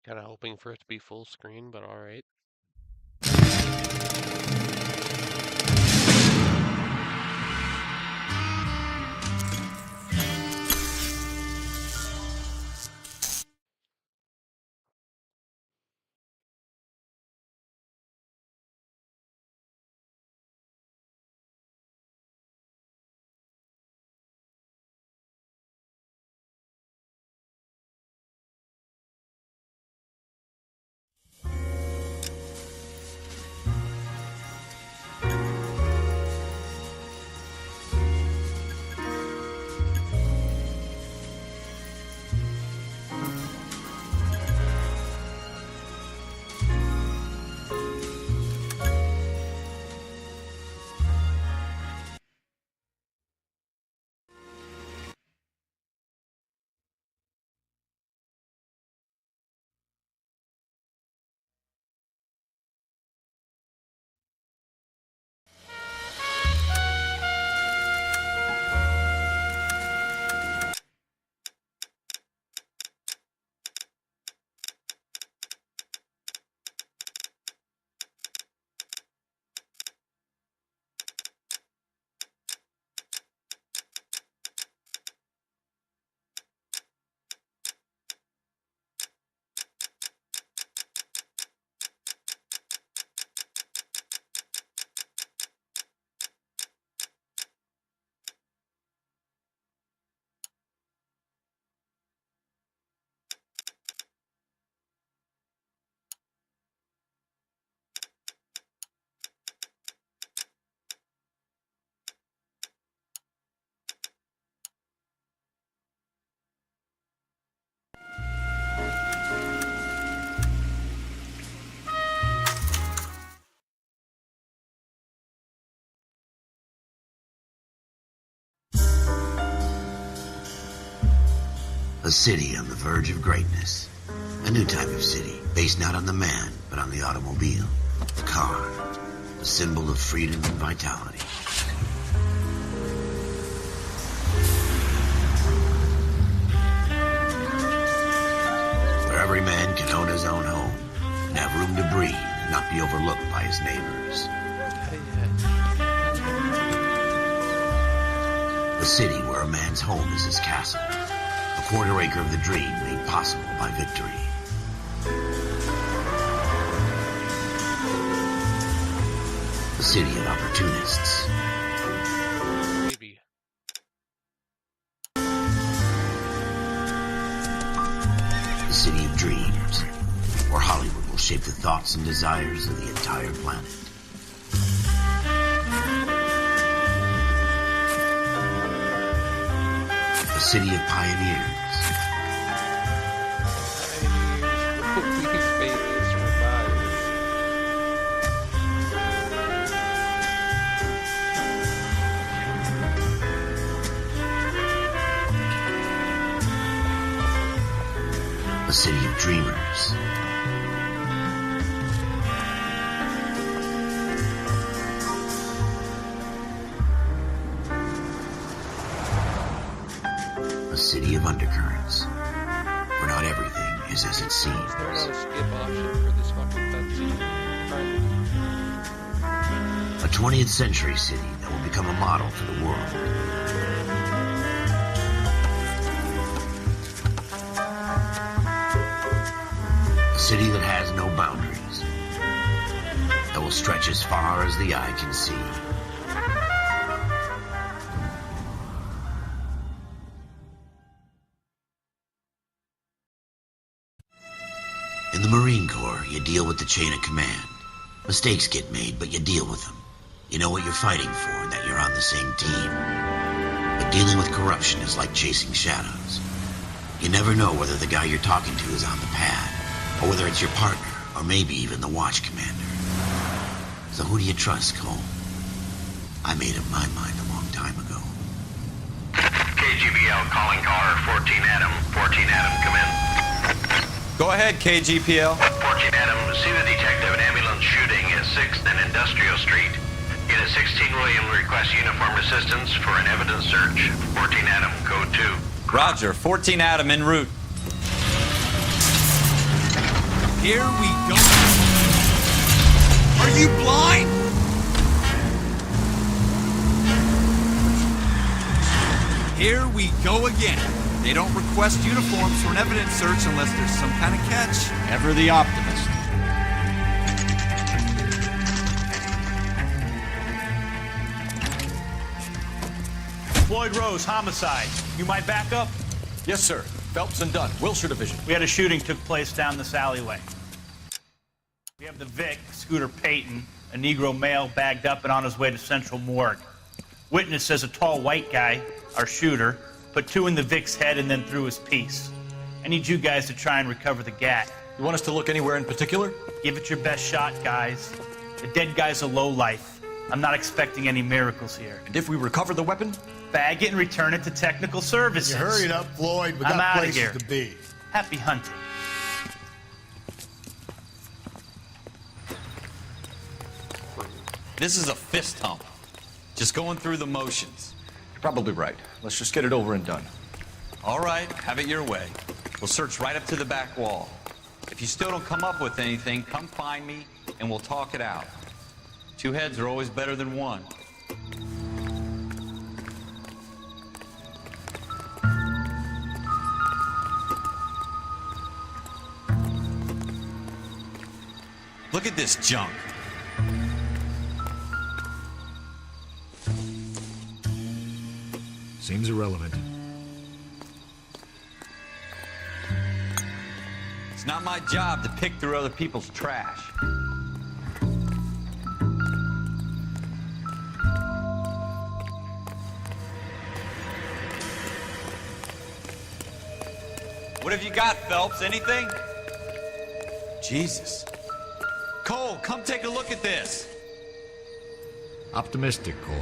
Kind of hoping for it to be full screen, but all right. A city on the verge of greatness. A new type of city, based not on the man, but on the automobile. The car. A symbol of freedom and vitality. Where every man can own his own home, and have room to breathe, and not be overlooked by his neighbors. A city where a man's home is his castle. A quarter acre of the dream made possible by victory. A city of opportunists. Maybe. A city of dreams, where Hollywood will shape the thoughts and desires of the entire planet. A city of pioneers. A city of dreamers. A city of undercurrents, where not everything is as it seems. Is there no skip option for this fucking cutscene? A 20th century city that will become a model for the world. A city that has no boundaries, that will stretch as far as the eye can see. In the Marine Corps, you deal with the chain of command. Mistakes get made, but you deal with them. You know what you're fighting for, and that you're on the same team. But dealing with corruption is like chasing shadows. You never know whether the guy you're talking to is on the pad, or whether it's your partner, or maybe even the watch commander. So who do you trust, Cole? I made up my mind a long time ago. KGBL calling caller 14 Adam. 14 Adam, come in. Go ahead, KGPL. 14 Adam, see the detective an ambulance shooting at 6th and Industrial Street. Unit 16 William requests uniform assistance for an evidence search. 14 Adam, code 2. Roger, 14 Adam en route. Here we go. Are you blind? Here we go again. They don't request uniforms for an evidence search unless there's some kind of catch. Ever the optimist. Floyd Rose, homicide. You might back up? Yes, sir. Phelps and Dunn, Wilshire Division. We had a shooting took place down this alleyway. We have the Vic, Scooter Payton, a Negro male bagged up and on his way to Central Morgue. Witness says a tall white guy, our shooter, put two in the Vic's head and then threw his piece. I need you guys to try and recover the gat. You want us to look anywhere in particular? Give it your best shot, guys. The dead guy's a lowlife. I'm not expecting any miracles here. And if we recover the weapon? Bag it and return it to technical services. You hurried up, Floyd. We I'm got outta places here. to be. Happy hunting. This is a fist hump. Just going through the motions. You're probably right. Let's just get it over and done. All right, have it your way. We'll search right up to the back wall. If you still don't come up with anything, come find me and we'll talk it out. Two heads are always better than one. Look at this junk. Seems irrelevant. It's not my job to pick through other people's trash. What have you got, Phelps? Anything? Jesus. Cole, come take a look at this. Optimistic, Cole.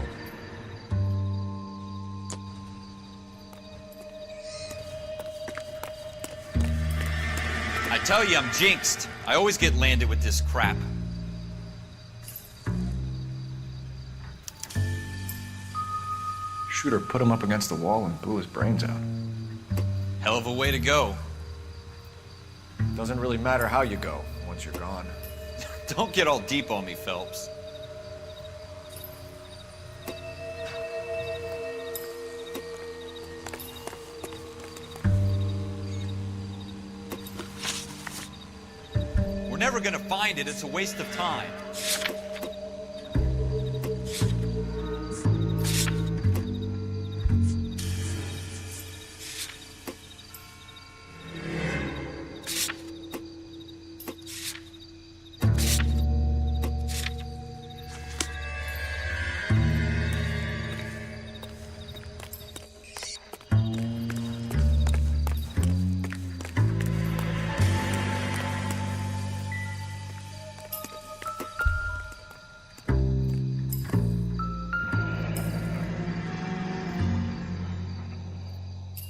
I tell you, I'm jinxed. I always get landed with this crap. Shooter put him up against the wall and blew his brains out. Hell of a way to go. Doesn't really matter how you go once you're gone. Don't get all deep on me, Phelps. We're never gonna find it. It's a waste of time.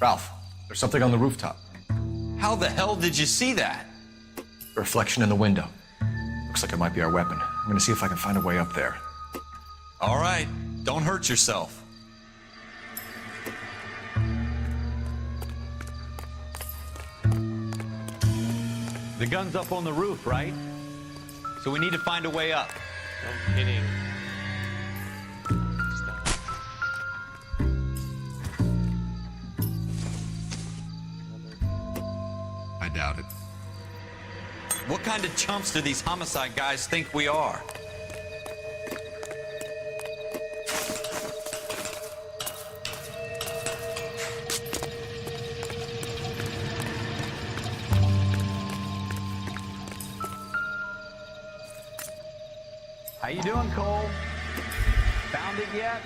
Ralph, there's something on the rooftop. How the hell did you see that? A reflection in the window. Looks like it might be our weapon. I'm gonna see if I can find a way up there. All right, don't hurt yourself. The gun's up on the roof, right? So we need to find a way up. No kidding. I doubt it. What kind of chumps do these homicide guys think we are? How you doing, Cole? Found it yet?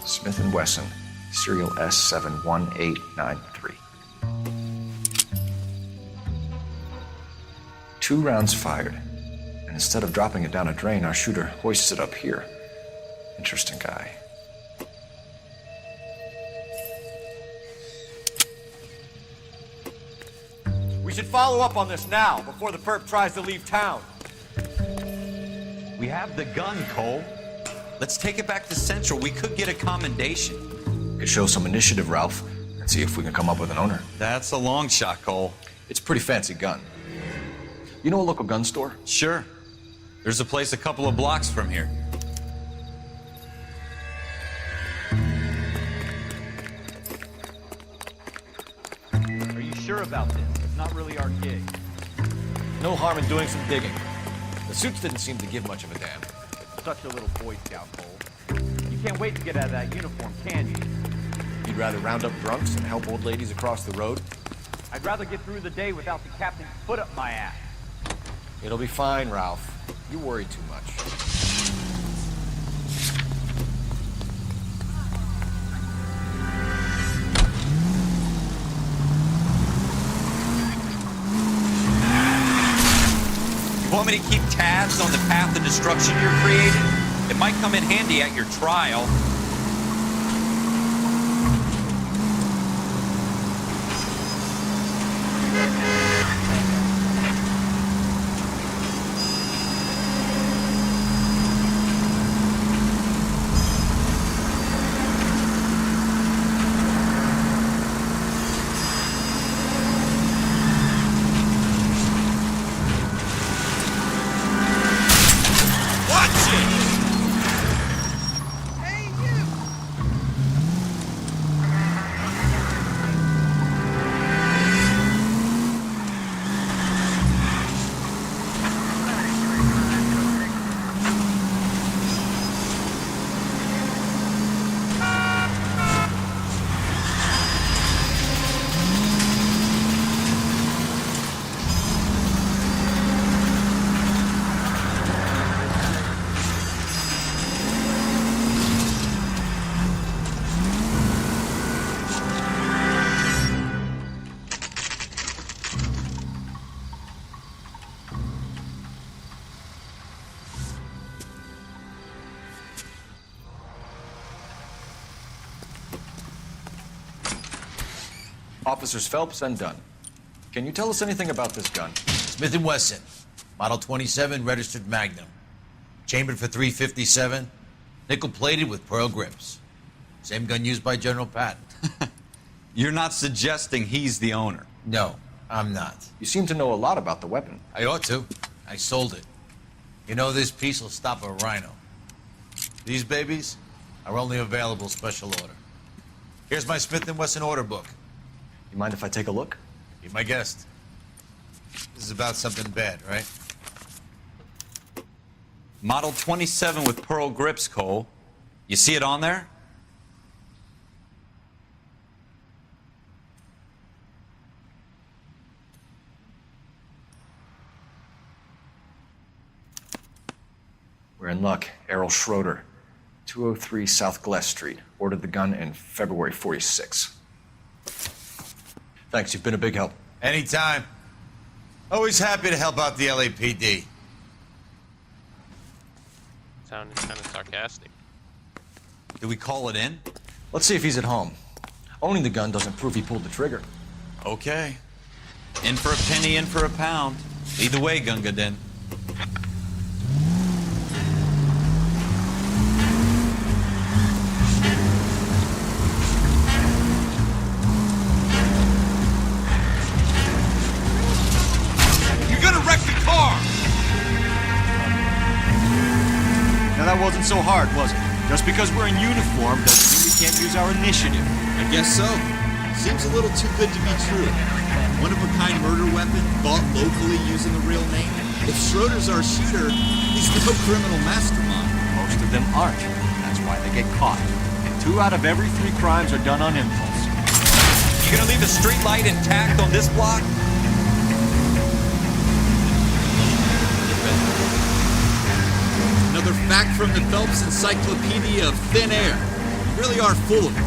Smith & Wesson, serial S71893. 2 rounds fired, and instead of dropping it down a drain, our shooter hoists it up here. Interesting guy. We should follow up on this now, before the perp tries to leave town. We have the gun, Cole. Let's take it back to Central. We could get a commendation. Could show some initiative, Ralph. and see if we can come up with an owner. That's a long shot, Cole. It's a pretty fancy gun. You know a local gun store? Sure. There's a place a couple of blocks from here. Are you sure about this? It's not really our gig. No harm in doing some digging. The suits didn't seem to give much of a damn. Such a little Boy Scout, Cole. You can't wait to get out of that uniform, can you? You'd rather round up drunks and help old ladies across the road? I'd rather get through the day without the captain's foot up my ass. It'll be fine, Ralph. You worry too much. You want me to keep tabs on the path of destruction you're creating? It might come in handy at your trial. Officers Phelps and Dunn. Can you tell us anything about this gun? Smith & Wesson, Model 27, registered Magnum. Chambered for .357, nickel-plated with pearl grips. Same gun used by General Patton. You're not suggesting he's the owner? No, I'm not. You seem to know a lot about the weapon. I ought to. I sold it. You know, this piece will stop a rhino. These babies are only available special order. Here's my Smith & Wesson order book. You mind if I take a look? Be my guest. This is about something bad, right? Model 27 with pearl grips, Cole. You see it on there? We're in luck. Errol Schroeder, 203 South Glass Street. Ordered the gun in February '46. Thanks, you've been a big help. Anytime. Always happy to help out the LAPD. Sounded kind of sarcastic. Do we call it in? Let's see if he's at home. Owning the gun doesn't prove he pulled the trigger. Okay. In for a penny, in for a pound. Either way, Gunga Din. That wasn't so hard, was it? Just because we're in uniform doesn't mean we can't use our initiative. I guess so. Seems a little too good to be true. One-of-a-kind murder weapon bought locally using a real name. If Schroeder's our shooter, he's no criminal mastermind. Most of them aren't. That's why they get caught. And 2 out of every 3 crimes are done on impulse. You gonna leave the street light intact on this block? Another fact from the Phelps Encyclopedia of Thin Air. You really are full of it.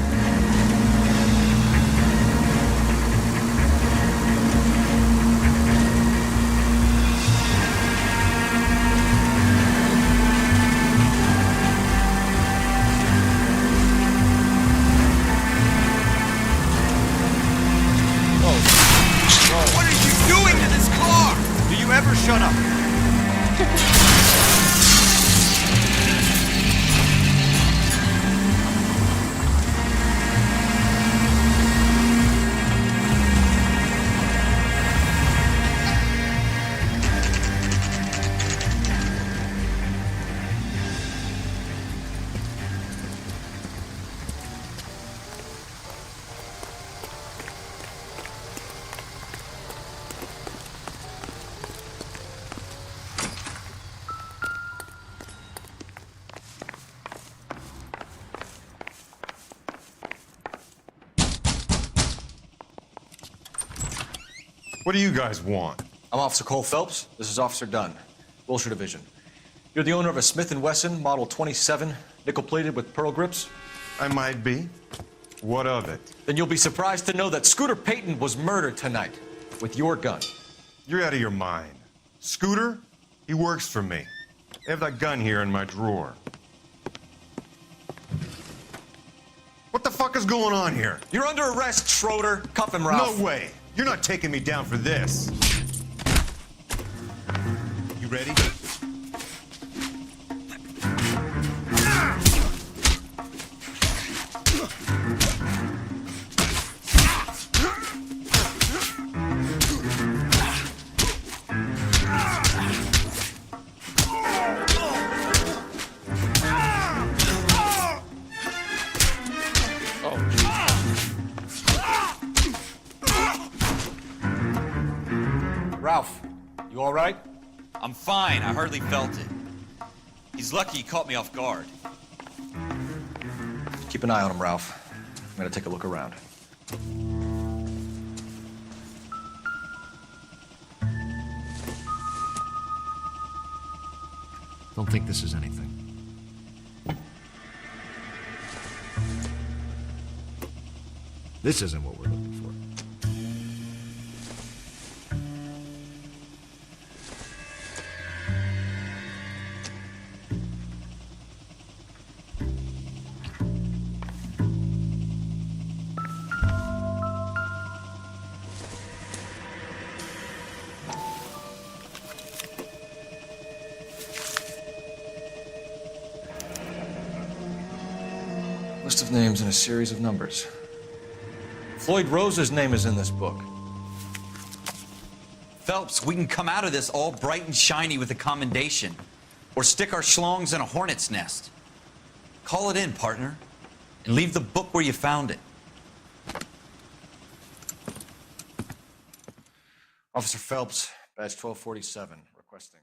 What are you doing to this car? Do you ever shut up? What do you guys want? I'm Officer Cole Phelps. This is Officer Dunn, Wilshire Division. You're the owner of a Smith & Wesson Model 27, nickel-plated with pearl grips? I might be. What of it? Then you'll be surprised to know that Scooter Payton was murdered tonight with your gun. You're out of your mind. Scooter? He works for me. I have that gun here in my drawer. What the fuck is going on here? You're under arrest, Schroeder. Cuff him, Ralph. No way. You're not taking me down for this. You ready? Ralph, you all right? I'm fine. I hardly felt it. He's lucky he caught me off guard. Keep an eye on him, Ralph. I'm gonna take a look around. Don't think this is anything. This isn't what we're looking for. List of names and a series of numbers. Floyd Rose's name is in this book. Phelps, we can come out of this all bright and shiny with a commendation. Or stick our schlongs in a hornet's nest. Call it in, partner. And leave the book where you found it. Officer Phelps, badge 1247, requesting.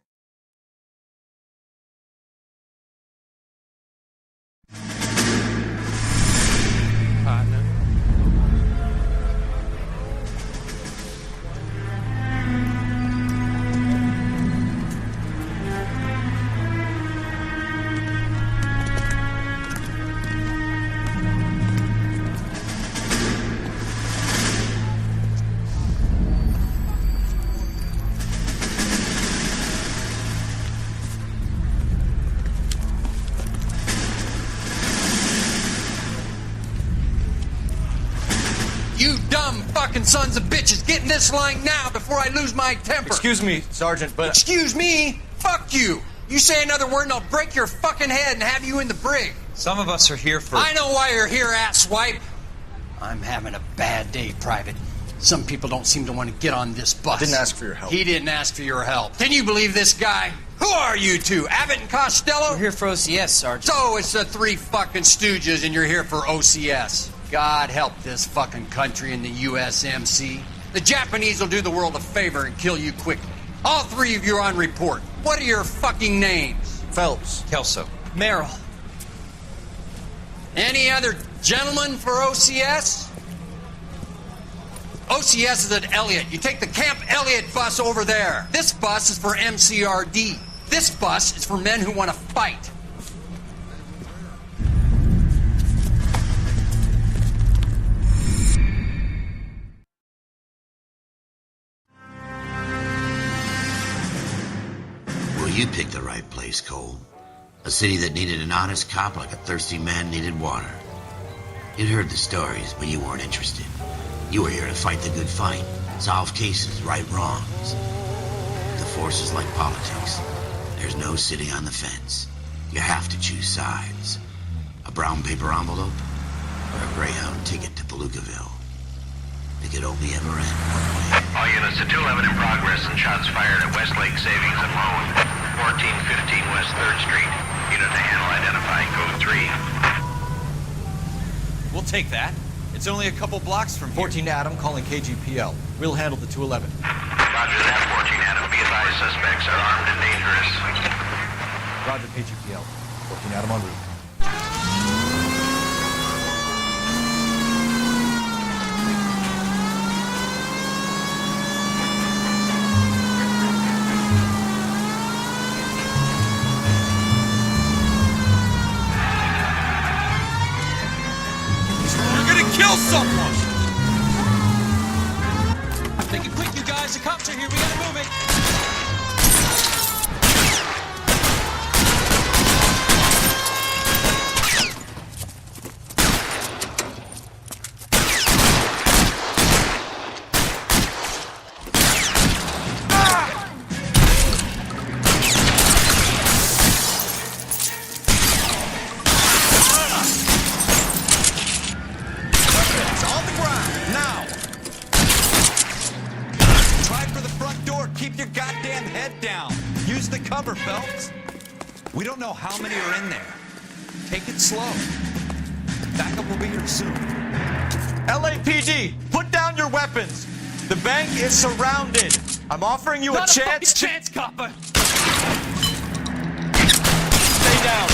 Partner. You dumb fucking sons of bitches, get in this line now before I lose my temper. Excuse me, Sergeant, but... Excuse me? Fuck you. You say another word and I'll break your fucking head and have you in the brig. Some of us are here for... I know why you're here, asswipe. I'm having a bad day, Private. Some people don't seem to want to get on this bus. Didn't ask for your help. He didn't ask for your help. Can you believe this guy? Who are you two? Abbott and Costello? We're here for OCS, Sergeant. So it's the three fucking stooges and you're here for OCS. God help this fucking country and the USMC. The Japanese will do the world a favor and kill you quickly. All three of you are on report. What are your fucking names? Phelps. Kelso. Merrill. Any other gentlemen for OCS? OCS is at Elliott. You take the Camp Elliott bus over there. This bus is for MCRD. This bus is for men who want to fight. Well, you picked the right place, Cole. A city that needed an honest cop like a thirsty man needed water. You'd heard the stories, but you weren't interested. You were here to fight the good fight, solve cases, right wrongs. The force is like politics. There's no sitting on the fence. You have to choose sides. A brown paper envelope or a Greyhound ticket to Palookaville. It could only ever end one way. All units to 211 in progress and shots fired at Westlake Savings and Loan, 1415 West 3rd Street. Unit to handle identifying code 3. We'll take that. It's only a couple blocks from here. 14 Adam calling KGPL. We'll handle the 211. Roger that, 14 Adam. Be advised, suspects are armed and dangerous. Roger, KGPL. 14 Adam en route. Make it quick, you guys. The cops are here. We gotta move it. Keep your goddamn head down. Use the cover, Phelps. We don't know how many are in there. Take it slow. Backup will be here soon. LAPD, put down your weapons. The bank is surrounded. I'm offering you Not a chance to... chance, copper. Stay down.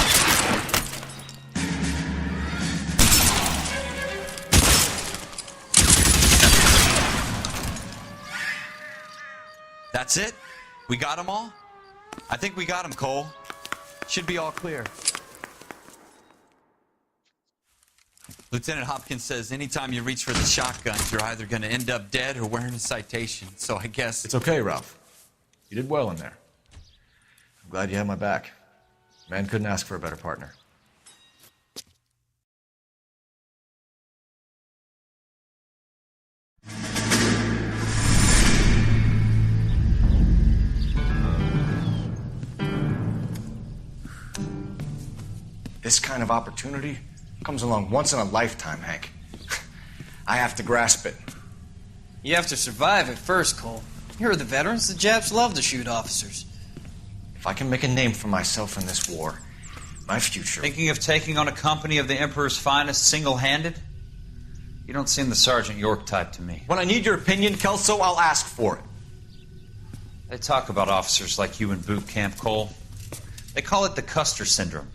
That's it? We got them all? I think we got them, Cole. Should be all clear. Lieutenant Hopkins says anytime you reach for the shotguns, you're either going to end up dead or wearing a citation. So I guess... It's okay, Ralph. You did well in there. I'm glad you had my back. Man couldn't ask for a better partner. This kind of opportunity comes along once in a lifetime, Hank. I have to grasp it. You have to survive it first, Cole. Here are the veterans. The Japs love to shoot officers. If I can make a name for myself in this war, my future... Thinking of taking on a company of the Emperor's finest single-handed? You don't seem the Sergeant York type to me. When I need your opinion, Kelso, I'll ask for it. They talk about officers like you in boot camp, Cole. They call it the Custer Syndrome.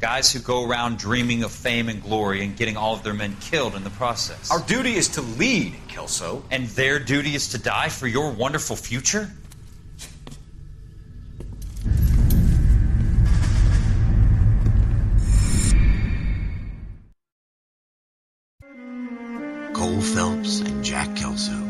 Guys who go around dreaming of fame and glory and getting all of their men killed in the process. Our duty is to lead, Kelso. And their duty is to die for your wonderful future? Cole Phelps and Jack Kelso.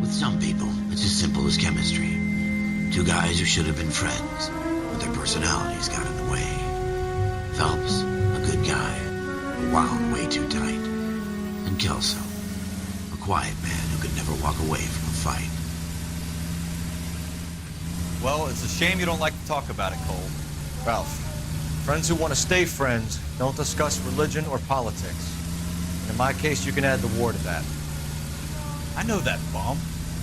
With some people, it's as simple as chemistry. Two guys who should have been friends, but their personalities got in the way. Phelps, a good guy, but wound way too tight. And Kelso, a quiet man who could never walk away from a fight. Well, it's a shame you don't like to talk about it, Cole. Ralph, friends who want to stay friends don't discuss religion or politics. In my case, you can add the war to that. I know that bum.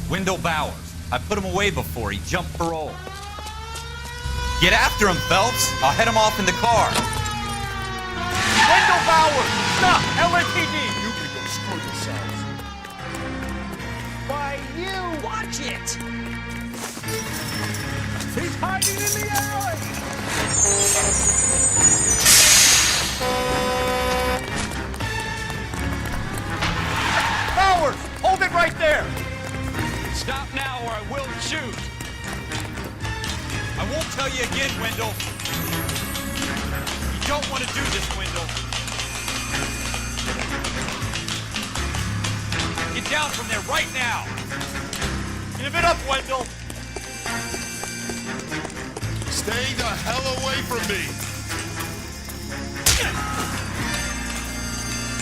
Wendell Bowers. I put him away before. He jumped parole. Get after him, Phelps. I'll head him off in the car. Wendell Bowers! Stop! LAPD! You can go screw yourselves. Why, you! Watch it! He's hiding in the alley! Bowers! Hold it right there! Stop now or I will shoot. I won't tell you again, Wendell. You don't want to do this, Wendell. Get down from there right now. Give it up, Wendell. Stay the hell away from me.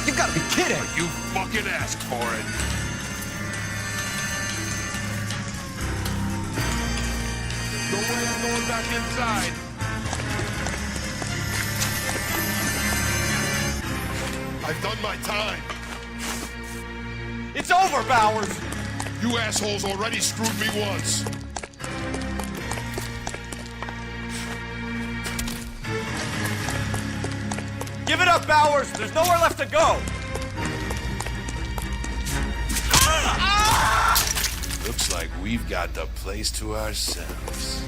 You gotta be kidding. You fucking asked for it. No way I'm going back inside. I've done my time. It's over, Bowers. You assholes already screwed me once. Give it up, Bowers. There's nowhere left to go. Looks like we've got the place to ourselves.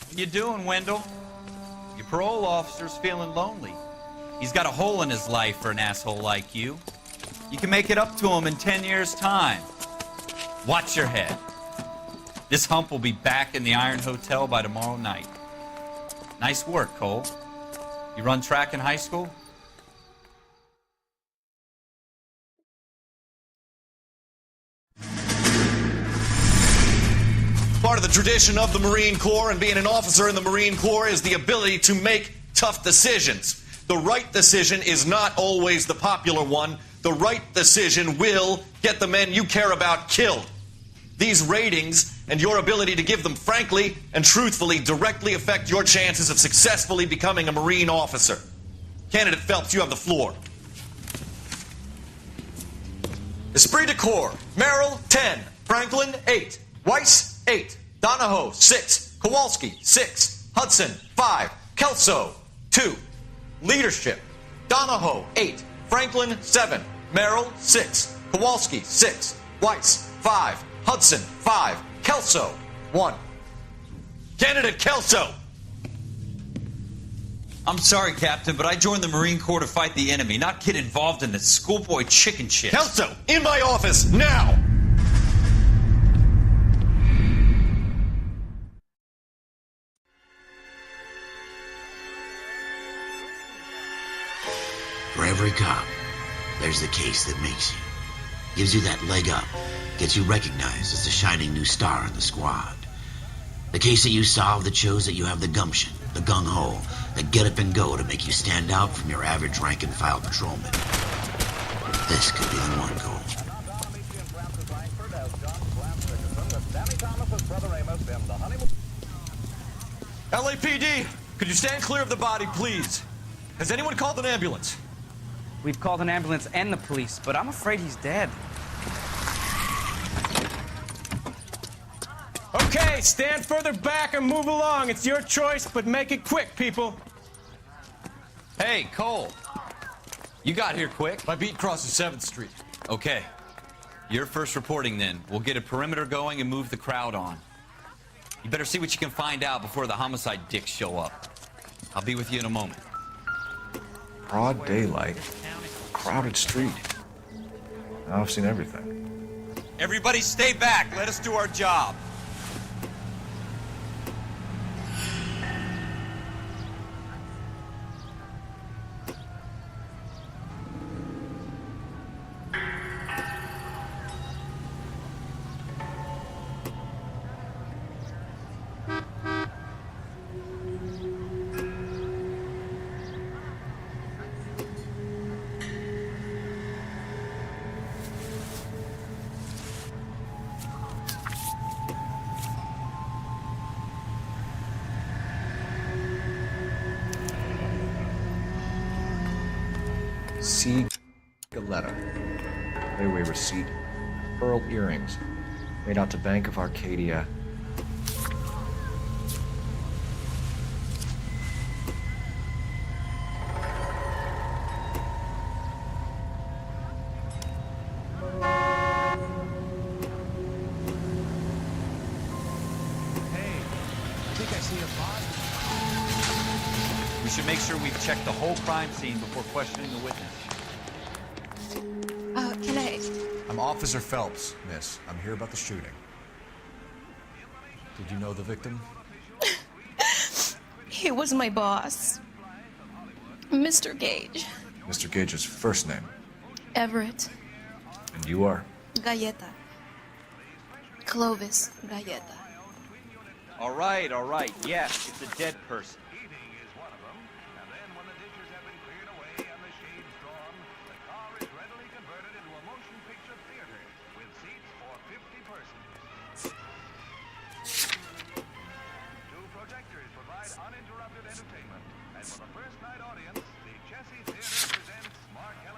What you doing, Wendell? Your parole officer's feeling lonely. He's got a hole in his life for an asshole like you. You can make it up to him in 10 years' time. Watch your head. This hump will be back in the Iron Hotel by tomorrow night. Nice work, Cole. You run track in high school? Part of the tradition of the Marine Corps and being an officer in the Marine Corps is the ability to make tough decisions. The right decision is not always the popular one. The right decision will get the men you care about killed. These ratings and your ability to give them frankly and truthfully directly affect your chances of successfully becoming a Marine officer. Candidate Phelps, you have the floor. Esprit de Corps, Merrill, 10. Franklin, 8. Weiss, 8. Donahoe, 6. Kowalski, 6. Hudson, 5. Kelso, 2. Leadership, Donahoe, 8. Franklin, 7. Merrill, 6. Kowalski, 6. Weiss, 5. Hudson, 5. Kelso, 1. Candidate Kelso. I'm sorry, Captain, but I joined the Marine Corps to fight the enemy, not get involved in this schoolboy chicken shit. Kelso, in my office, now! For every cop, there's the case that makes you. Gives you that leg up. Gets you recognized as the shining new star in the squad. The case that you solve that shows that you have the gumption, the gung-ho, the get up and go to make you stand out from your average rank-and-file patrolman. This could be the one, Cole. LAPD, could you stand clear of the body, please? Has anyone called an ambulance? We've called an ambulance and the police, but I'm afraid he's dead. Okay, stand further back and move along. It's your choice, but make it quick, people. Hey, Cole. You got here quick. My beat crosses 7th Street. Okay. You're first reporting then. We'll get a perimeter going and move the crowd on. You better see what you can find out before the homicide dicks show up. I'll be with you in a moment. Broad daylight. Crowded street. Now I've seen everything. Everybody stay back. Let us do our job. C. Galetta. Layaway receipt. Pearl earrings. Made out to Bank of Arcadia. We should make sure we've checked the whole crime scene before questioning the witness. Can I... I'm Officer Phelps, miss. I'm here about the shooting. Did you know the victim? He was my boss. Mr. Gage. Mr. Gage's first name. Everett. And you are? Galleta. Clovis Galleta. All right. Yes, it's a dead person.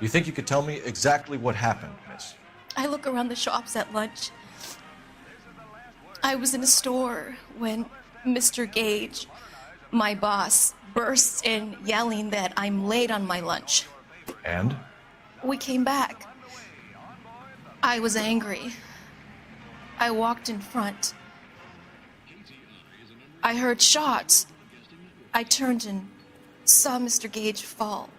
You think you could tell me exactly what happened, miss? I look around the shops at lunch. I was in a store when Mr. Gage, my boss, bursts in yelling that I'm late on my lunch. And? We came back. I was angry. I walked in front. I heard shots. I turned and saw Mr. Gage fall.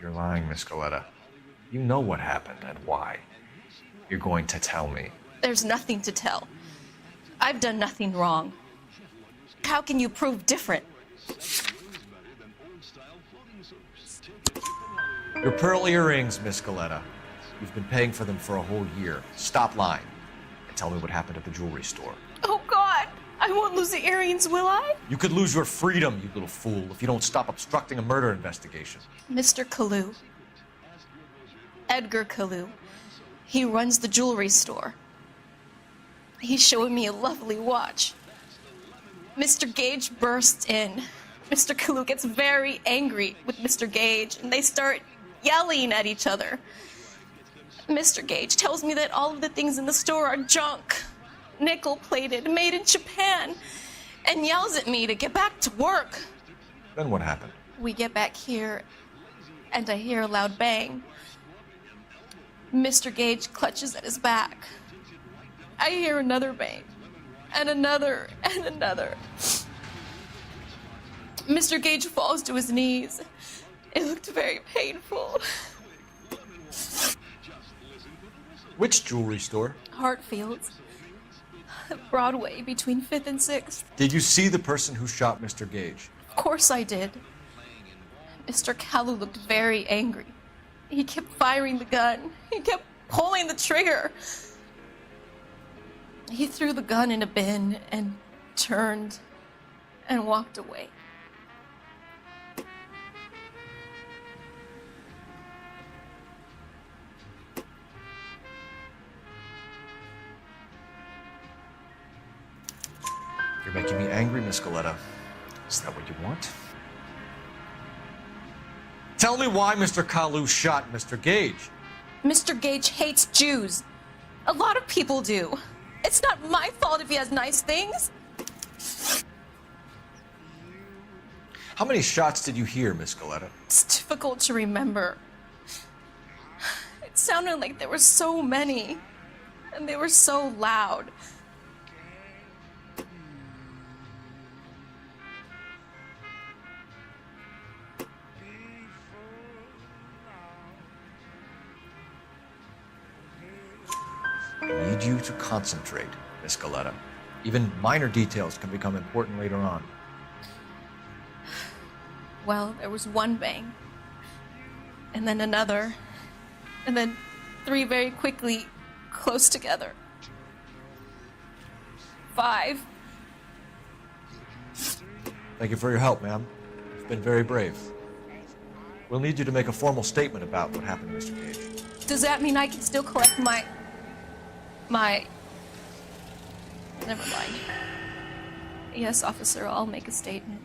You're lying, Miss Galleta. You know what happened and why. You're going to tell me. There's nothing to tell. I've done nothing wrong. How can you prove different? Your pearl earrings, Miss Galleta. You've been paying for them for a whole year. Stop lying and tell me what happened at the jewelry store. Oh, God! I won't lose the earrings, will I? You could lose your freedom, you little fool, if you don't stop obstructing a murder investigation. Mr. Kalu. Edgar Kalu. He runs the jewelry store. He's showing me a lovely watch. Mr. Gage bursts in. Mr. Kalu gets very angry with Mr. Gage, and they start yelling at each other. Mr. Gage tells me that all of the things in the store are junk, nickel-plated, made in Japan, and yells at me to get back to work. Then what happened? We get back here, and I hear a loud bang. Mr. Gage clutches at his back. I hear another bang, and another, and another. Mr. Gage falls to his knees. It looked very painful. Which jewelry store? Hartfield's. Broadway, between 5th and 6th. Did you see the person who shot Mr. Gage? Of course I did. Mr. Kalu looked very angry. He kept firing the gun. He kept pulling the trigger. He threw the gun in a bin and turned and walked away. You're making me angry, Miss Galleta. Is that what you want? Tell me why Mr. Kalu shot Mr. Gage. Mr. Gage hates Jews. A lot of people do. It's not my fault if he has nice things. How many shots did you hear, Miss Galleta? It's difficult to remember. It sounded like there were so many, and they were so loud. I need you to concentrate, Miss Galleta. Even minor details can become important later on. Well, there was one bang, and then another, and then 3 very quickly, close together. 5. Thank you for your help, ma'am. You've been very brave. We'll need you to make a formal statement about what happened to Mr. Gage. Does that mean I can still collect my... Never mind. Yes, officer, I'll make a statement.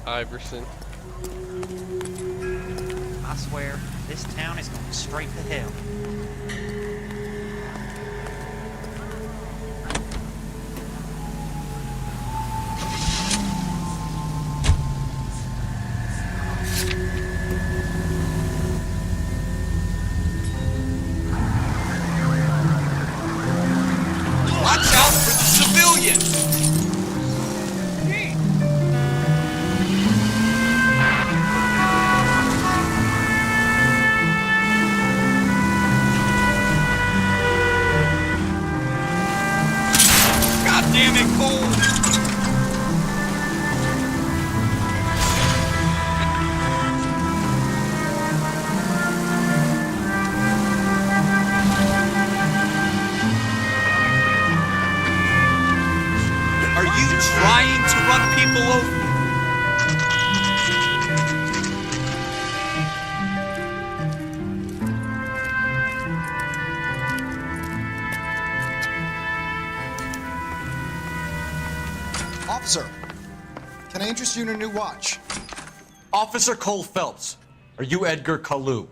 Iverson. I swear, this town is going straight to hell. Watch out for the civilians! God damn it, Cole! Are you trying to run people over? Officer, can I interest you in a new watch? Officer Cole Phelps, are you Edgar Kalu?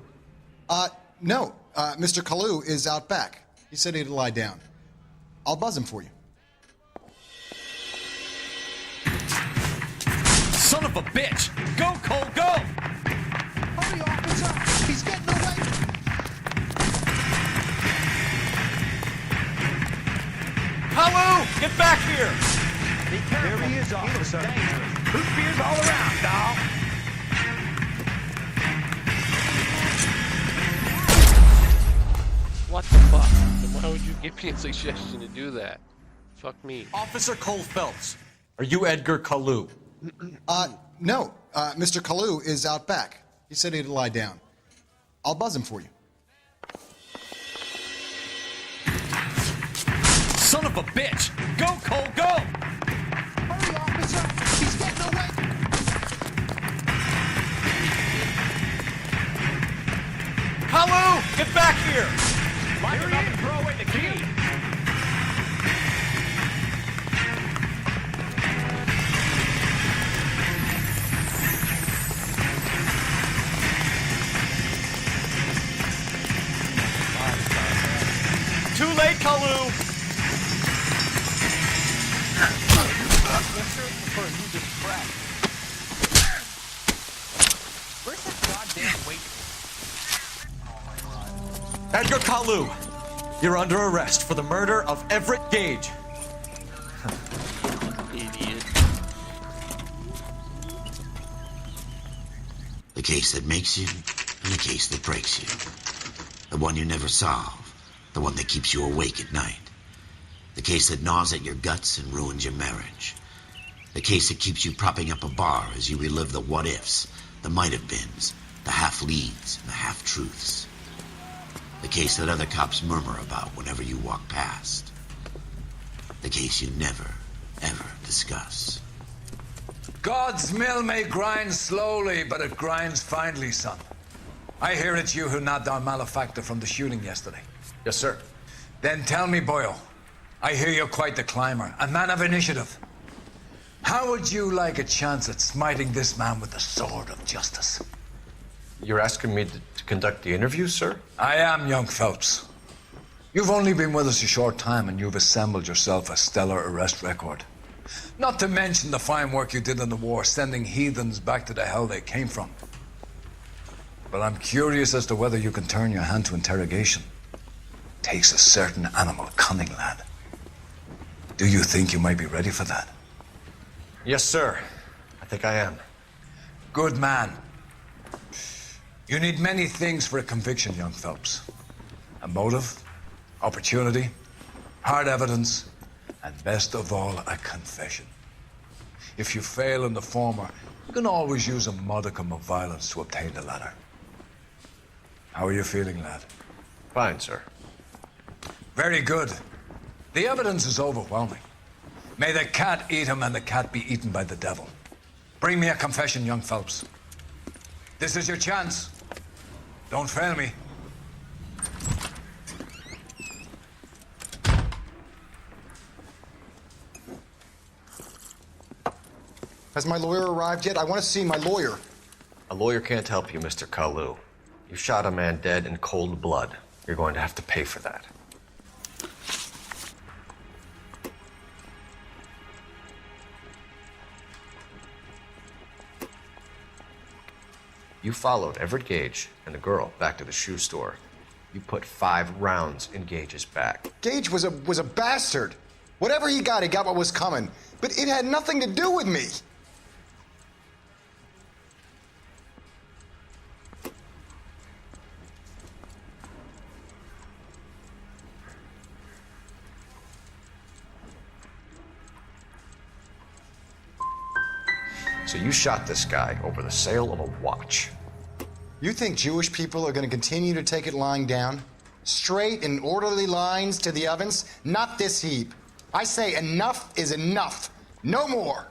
No. Mr. Kalu is out back. He said he'd lie down. I'll buzz him for you. Son of a bitch! Go, Cole, go! Hurry, officer! He's getting away! Kalu, get back here! Be careful. There he is, officer. Root beers all around, doll. What the fuck? And why would you give me a suggestion to do that? Fuck me. Officer Cole Phelps, are you Edgar Kalu? No. Mr. Kalu is out back. He said he'd lie down. I'll buzz him for you. Son of a bitch! Go, Cole, go! Hurry, officer! He's getting away! Kalu, get back here! Lock him up and throw away the key. Too late, Kalu! Where's that goddamn weight? Edgar Kalu, you're under arrest for the murder of Everett Gage. Idiot. The case that makes you and the case that breaks you. The one you never solve. The one that keeps you awake at night. The case that gnaws at your guts and ruins your marriage. The case that keeps you propping up a bar as you relive the what-ifs, the might-have-beens, the half-leads, and the half-truths. The case that other cops murmur about whenever you walk past. The case you never, ever discuss. God's mill may grind slowly, but it grinds finely, son. I hear it's you who nabbed our malefactor from the shooting yesterday. Yes, sir. Then tell me, Boyle, I hear you're quite the climber, a man of initiative. How would you like a chance at smiting this man with the sword of justice? You're asking me to conduct the interview, sir? I am, young Phelps. You've only been with us a short time and you've assembled yourself a stellar arrest record. Not to mention the fine work you did in the war, sending heathens back to the hell they came from. But I'm curious as to whether you can turn your hand to interrogation. Takes a certain animal cunning, lad. Do you think you might be ready for that? Yes, sir. I think I am. Good man. You need many things for a conviction, young Phelps. A motive, opportunity, hard evidence, and best of all, a confession. If you fail in the former, you can always use a modicum of violence to obtain the latter. How are you feeling, lad? Fine, sir. Very good. The evidence is overwhelming. May the cat eat him and the cat be eaten by the devil. Bring me a confession, young Phelps. This is your chance. Don't fail me. Has my lawyer arrived yet? I want to see my lawyer. A lawyer can't help you, Mr. Kalu. You shot a man dead in cold blood. You're going to have to pay for that. You followed Everett Gage and the girl back to the shoe store. You put 5 rounds in Gage's back. Gage was a bastard. Whatever he got what was coming. But it had nothing to do with me. So you shot this guy over the sale of a watch. You think Jewish people are going to continue to take it lying down? Straight in orderly lines to the ovens? Not this heap. I say enough is enough. No more.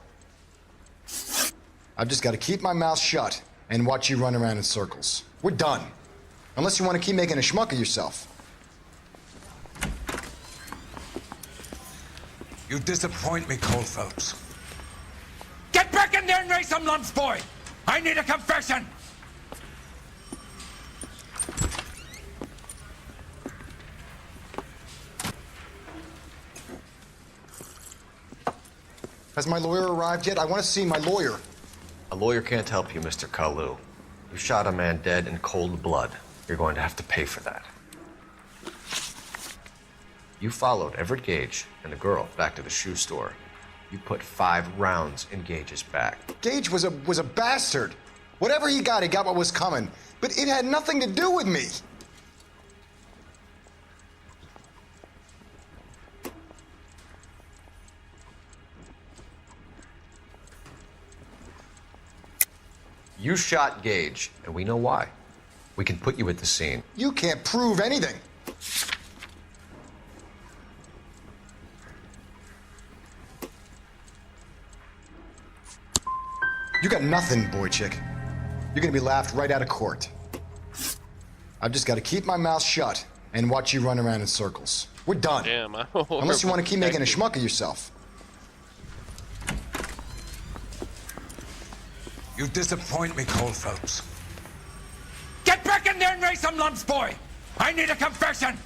I've just got to keep my mouth shut and watch you run around in circles. We're done. Unless you want to keep making a schmuck of yourself. You disappoint me, Cole Phelps. Get back in there and raise some lumps, boy! I need a confession! Has my lawyer arrived yet? I want to see my lawyer. A lawyer can't help you, Mr. Kalu. You shot a man dead in cold blood. You're going to have to pay for that. You followed Everett Gage and the girl back to the shoe store. You put 5 rounds in Gage's back. Gage was a bastard. Whatever he got what was coming. But it had nothing to do with me. You shot Gage, and we know why. We can put you at the scene. You can't prove anything. You got nothing, boy chick. You're gonna be laughed right out of court. I've just got to keep my mouth shut and watch you run around in circles. We're done. Damn, Unless you want to keep making a schmuck of yourself. You disappoint me, Cole Phelps. Get back in there and raise some lumps, boy! I need a confession!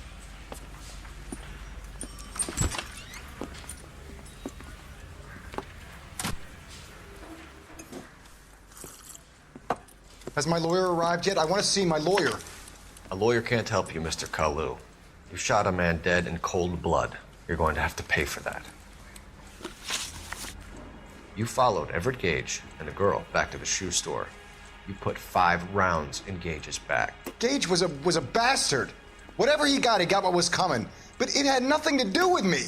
Has my lawyer arrived yet? I want to see my lawyer. A lawyer can't help you, Mr. Kalu. You shot a man dead in cold blood. You're going to have to pay for that. You followed Everett Gage and the girl back to the shoe store. You put 5 rounds in Gage's back. Gage was a bastard. Whatever he got what was coming. But it had nothing to do with me.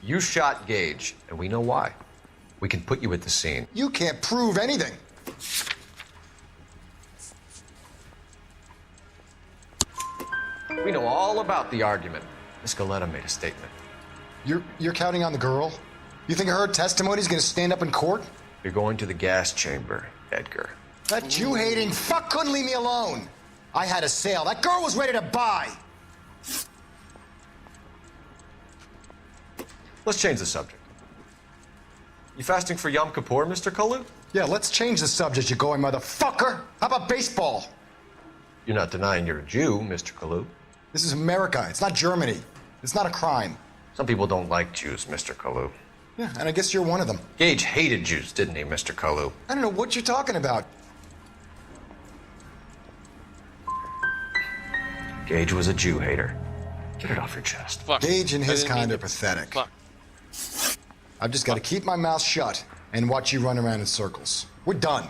You shot Gage, and we know why. We can put you at the scene. You can't prove anything. We know all about the argument. Miss Galetta made a statement. You're counting on the girl? You think her testimony's gonna stand up in court? You're going to the gas chamber, Edgar. That Jew-hating fuck couldn't leave me alone. I had a sale. That girl was ready to buy. Let's change the subject. You fasting for Yom Kippur, Mr. Kalu? Yeah, let's change the subject, you going motherfucker. How about baseball? You're not denying you're a Jew, Mr. Kalu. This is America. It's not Germany. It's not a crime. Some people don't like Jews, Mr. Kalu. Yeah, and I guess you're one of them. Gage hated Jews, didn't he, Mr. Kalu? I don't know what you're talking about. Gage was a Jew hater. Get it off your chest. Fuck. Gage and his I didn't kind mean are pathetic. Fuck. I've just got to keep my mouth shut and watch you run around in circles. We're done.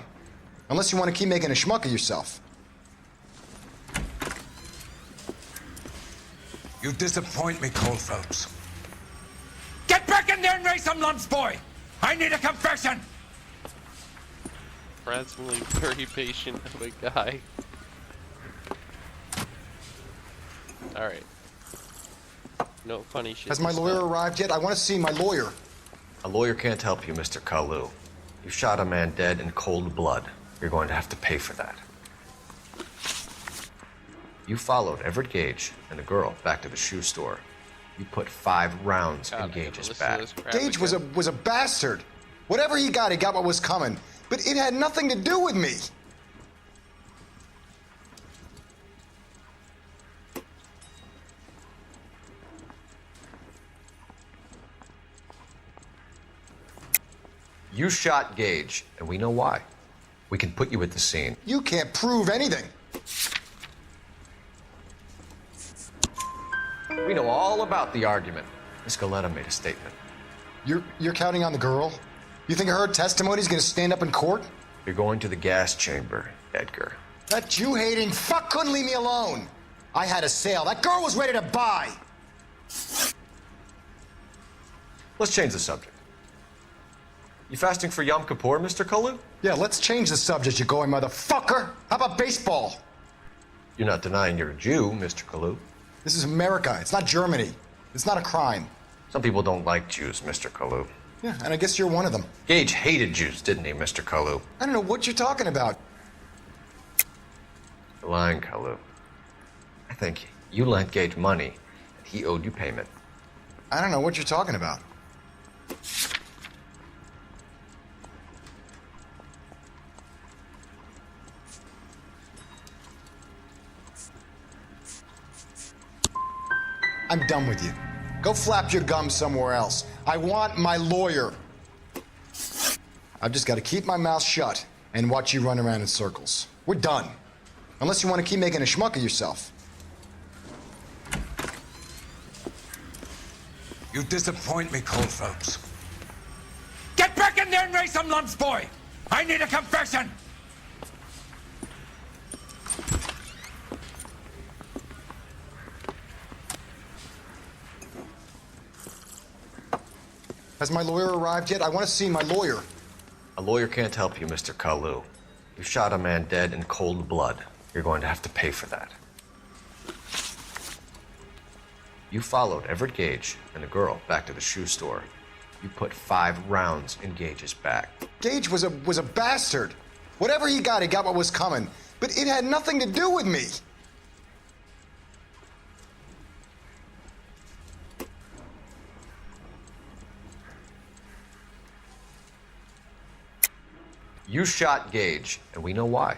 Unless you want to keep making a schmuck of yourself. You disappoint me, Cole Phelps. Get back in there and raise some lumps, boy! I need a confession! Surprisingly very patient of a guy. Alright. No funny shit. Has my this lawyer time. arrived yet? I want to see my lawyer. A lawyer can't help you, Mr. Kalu. You shot a man dead in cold blood. You're going to have to pay for that. You followed Everett Gage and the girl back to the shoe store. You put 5 rounds in Gage's back. Gage was a bastard. Whatever he got what was coming. But it had nothing to do with me. You shot Gage, and we know why. We can put you at the scene. You can't prove anything. We know all about the argument. Miss Galetta made a statement. You're counting on the girl? You think her testimony's gonna stand up in court? You're going to the gas chamber, Edgar. That Jew-hating fuck couldn't leave me alone. I had a sale. That girl was ready to buy. Let's change the subject. You fasting for Yom Kippur, Mr. Kalu? Yeah, let's change the subject, you going motherfucker. How about baseball? You're not denying you're a Jew, Mr. Kalu. This is America. It's not Germany. It's not a crime. Some people don't like Jews, Mr. Kalu. Yeah, and I guess you're one of them. Gage hated Jews, didn't he, Mr. Kalu? I don't know what you're talking about. You're lying, Kalu. I think you lent Gage money, and he owed you payment. I don't know what you're talking about. I'm done with you. Go flap your gums somewhere else. I want my lawyer. I've just got to keep my mouth shut and watch you run around in circles. We're done. Unless you want to keep making a schmuck of yourself. You disappoint me, Cole Phelps. Get back in there and raise some lumps, boy! I need a confession! Has my lawyer arrived yet? I want to see my lawyer. A lawyer can't help you, Mr. Kalu. You shot a man dead in cold blood. You're going to have to pay for that. You followed Everett Gage and the girl back to the shoe store. You put 5 rounds in Gage's back. Gage was a bastard. Whatever he got what was coming. But it had nothing to do with me. You shot Gage, and we know why.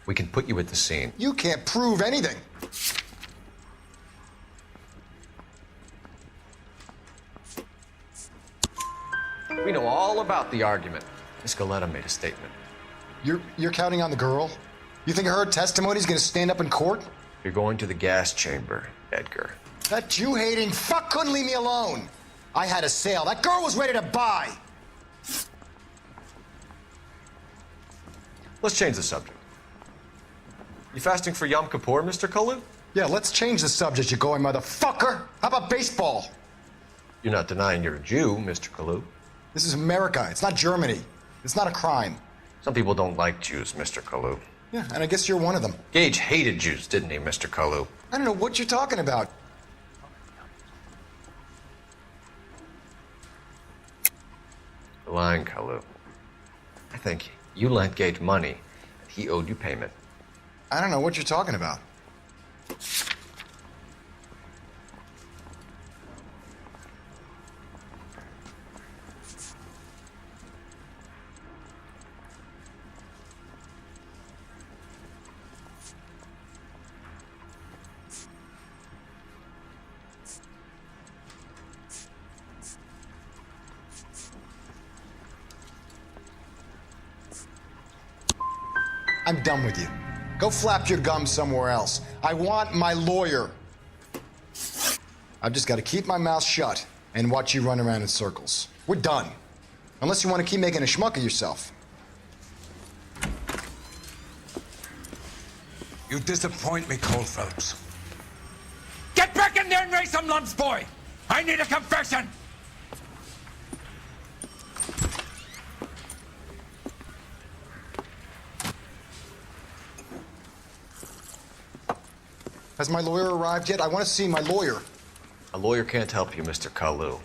We can put you at the scene. You can't prove anything. We know all about the argument. Miss Galetta made a statement. You're counting on the girl? You think her testimony's gonna stand up in court? You're going to the gas chamber, Edgar. That Jew-hating fuck couldn't leave me alone. I had a sale. That girl was ready to buy. Let's change the subject. You fasting for Yom Kippur, Mr. Kalu? Yeah, let's change the subject, you going motherfucker. How about baseball? You're not denying you're a Jew, Mr. Kalu. This is America. It's not Germany. It's not a crime. Some people don't like Jews, Mr. Kalu. Yeah, and I guess you're one of them. Gage hated Jews, didn't he, Mr. Kalu? I don't know what you're talking about. You're lying, Kalu. I think you lent Gage money, and he owed you payment. I don't know what you're talking about. I'm done with you. Go flap your gums somewhere else. I want my lawyer. I've just got to keep my mouth shut and watch you run around in circles. We're done. Unless you want to keep making a schmuck of yourself. You disappoint me, Cole Phelps. Get back in there and raise some lumps, boy! I need a confession! Has my lawyer arrived yet? I want to see my lawyer. A lawyer can't help you, Mr. Kalu.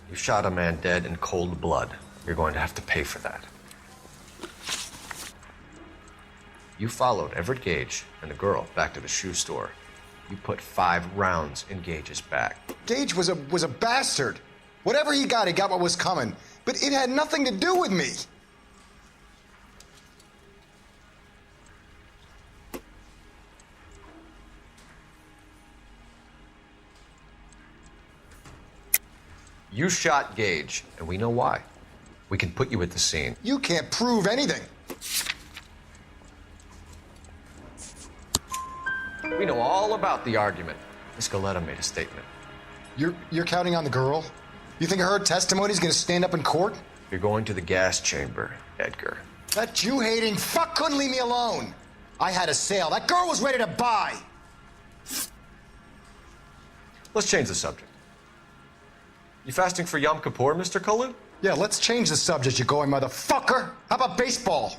You shot a man dead in cold blood. You're going to have to pay for that. You followed Everett Gage and the girl back to the shoe store. You put 5 rounds in Gage's back. Gage was a bastard. Whatever he got what was coming. But it had nothing to do with me. You shot Gage, and we know why. We can put you at the scene. You can't prove anything. We know all about the argument. Miss Goleta made a statement. You're counting on the girl? You think her testimony's gonna stand up in court? You're going to the gas chamber, Edgar. That Jew-hating fuck couldn't leave me alone. I had a sale. That girl was ready to buy. Let's change the subject. You fasting for Yom Kippur, Mr. Kalu? Yeah, let's change the subject, you going motherfucker. How about baseball?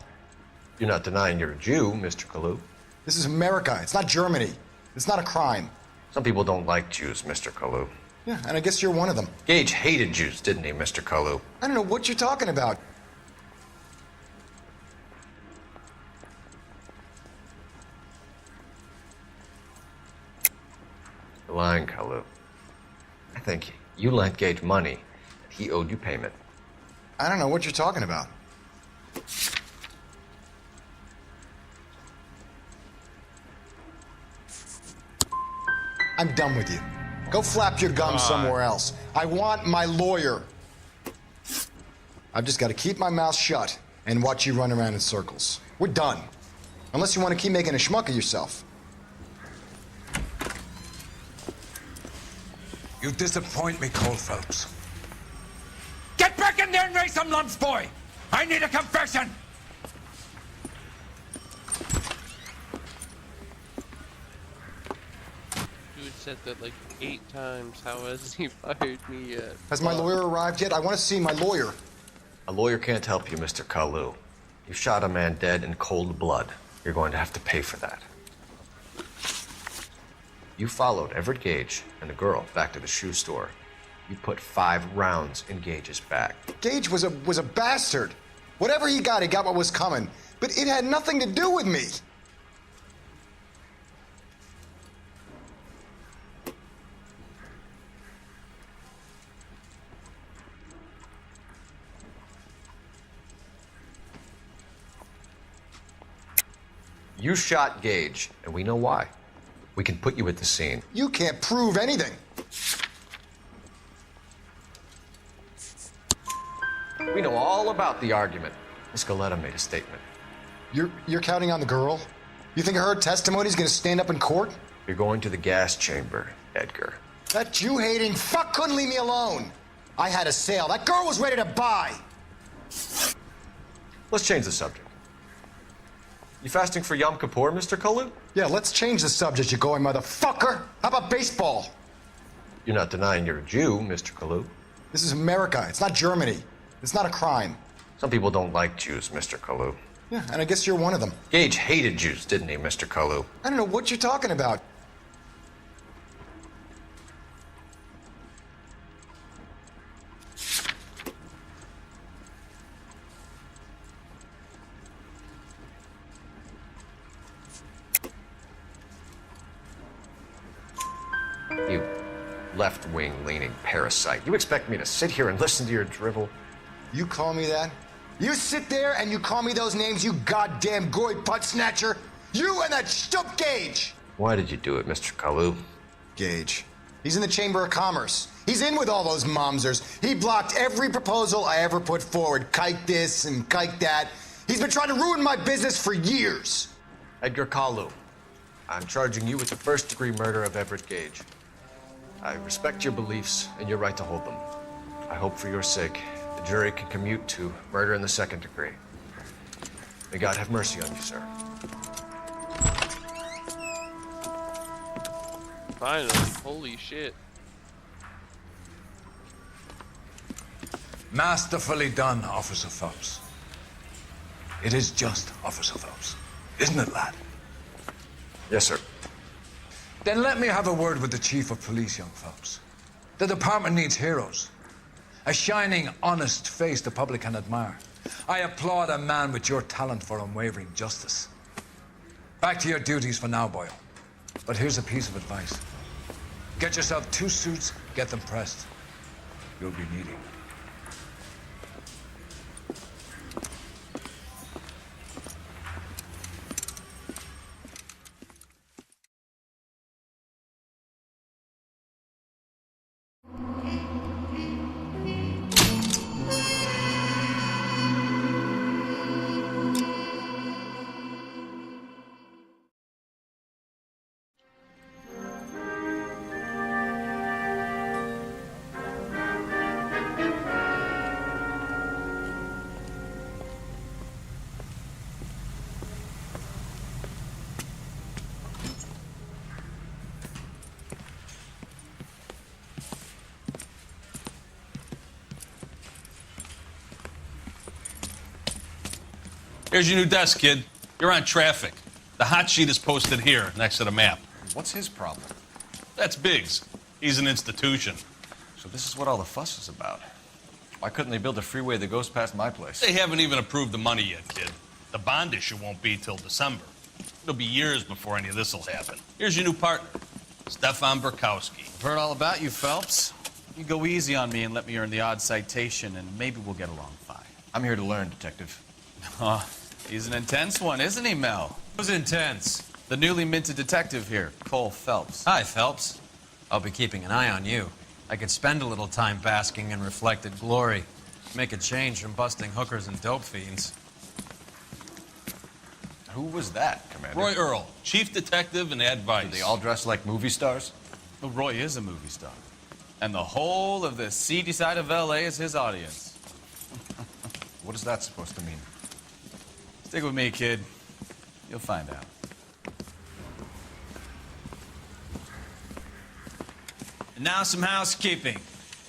You're not denying you're a Jew, Mr. Kalu. This is America. It's not Germany. It's not a crime. Some people don't like Jews, Mr. Kalu. Yeah, and I guess you're one of them. Gage hated Jews, didn't he, Mr. Kalu? I don't know what you're talking about. You're lying, Kalu. I think you lent Gage money. He owed you payment. I don't know what you're talking about. I'm done with you. Go flap your gums somewhere else. I want my lawyer. I've just got to keep my mouth shut and watch you run around in circles. We're done. Unless you want to keep making a schmuck of yourself. You disappoint me, Cole Phelps. Get back in there and raise some lumps, boy! I need a confession! Dude said that like 8 times. How has he fired me yet? Has my lawyer arrived yet? I want to see my lawyer. A lawyer can't help you, Mr. Kalu. You shot a man dead in cold blood. You're going to have to pay for that. You followed Everett Gage and the girl back to the shoe store. You put 5 rounds in Gage's back. Gage was a bastard. Whatever he got what was coming. But it had nothing to do with me. You shot Gage, and we know why. We can put you at the scene. You can't prove anything. We know all about the argument. Miss Goleta made a statement. You're counting on the girl? You think her testimony's gonna stand up in court? You're going to the gas chamber, Edgar. That Jew-hating fuck couldn't leave me alone. I had a sale. That girl was ready to buy. Let's change the subject. You fasting for Yom Kippur, Mr. Kalu? Yeah, let's change the subject, you going motherfucker. How about baseball? You're not denying you're a Jew, Mr. Kalu. This is America. It's not Germany. It's not a crime. Some people don't like Jews, Mr. Kalu. Yeah, and I guess you're one of them. Gage hated Jews, didn't he, Mr. Kalu? I don't know what you're talking about. You left-wing leaning parasite. You expect me to sit here and listen to your drivel? You call me that? You sit there and you call me those names, you goddamn goy putt snatcher? You and that stup Gage! Why did you do it, Mr. Kalu? Gage. He's in the Chamber of Commerce. He's in with all those momsers. He blocked every proposal I ever put forward. Kike this and kike that. He's been trying to ruin my business for years. Edgar Kalu, I'm charging you with the first-degree murder of Everett Gage. I respect your beliefs and your right to hold them. I hope for your sake the jury can commute to murder in the second degree. May God have mercy on you, sir. Finally, holy shit. Masterfully done, Officer Phelps. It is just Officer Phelps, isn't it, lad? Yes, sir. Then let me have a word with the Chief of Police, young Phelps. The department needs heroes. A shining, honest face the public can admire. I applaud a man with your talent for unwavering justice. Back to your duties for now, Boyle. But here's a piece of advice. Get yourself 2 suits, get them pressed. You'll be needing. Here's your new desk, kid. You're on traffic. The hot sheet is posted here, next to the map. What's his problem? That's Biggs. He's an institution. So this is what all the fuss is about. Why couldn't they build a freeway that goes past my place? They haven't even approved the money yet, kid. The bond issue won't be till December. It'll be years before any of this will happen. Here's your new partner, Stefan Burkowski. I've heard all about you, Phelps. You go easy on me and let me earn the odd citation, and maybe we'll get along fine. I'm here to learn, Detective. Oh, he's an intense one, isn't he, Mel? Who's intense? The newly minted detective here, Cole Phelps. Hi, Phelps. I'll be keeping an eye on you. I could spend a little time basking in reflected glory. Make a change from busting hookers and dope fiends. Who was that, Commander? Roy Earl, chief detective and advice. Do they all dress like movie stars? Well, Roy is a movie star. And the whole of the seedy side of L.A. is his audience. What is that supposed to mean? Stick with me, kid. You'll find out. And now some housekeeping.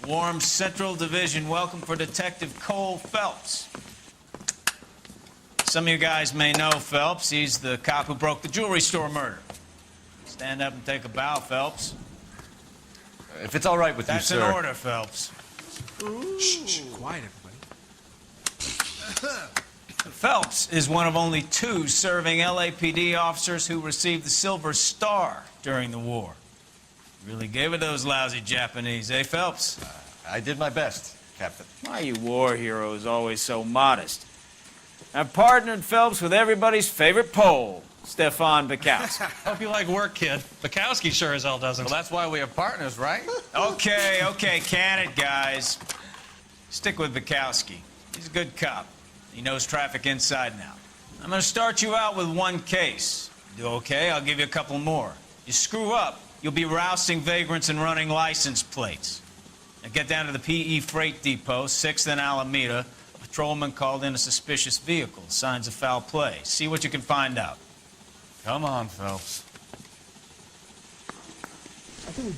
Warm Central Division welcome for Detective Cole Phelps. Some of you guys may know Phelps. He's the cop who broke the jewelry store murder. Stand up and take a bow, Phelps. If it's all right with you, sir. That's an order, Phelps. Shh, quiet, everybody. Phelps is one of only 2 serving LAPD officers who received the Silver Star during the war. Really gave it those lousy Japanese, eh, Phelps? I did my best, Captain. Why are you war heroes always so modest? I've partnered Phelps with everybody's favorite Pole, Stefan Burkowski. Hope you like work, kid. Bukowski sure as hell doesn't. Well, that's why we have partners, right? Okay, can it, guys. Stick with Bukowski. He's a good cop. He knows traffic inside and out. I'm going to start you out with 1 case. You do okay, I'll give you a couple more. You screw up, you'll be rousting vagrants and running license plates. Now get down to the PE Freight Depot, 6th and Alameda. A patrolman called in a suspicious vehicle. Signs of foul play. See what you can find out. Come on, Phelps. I think we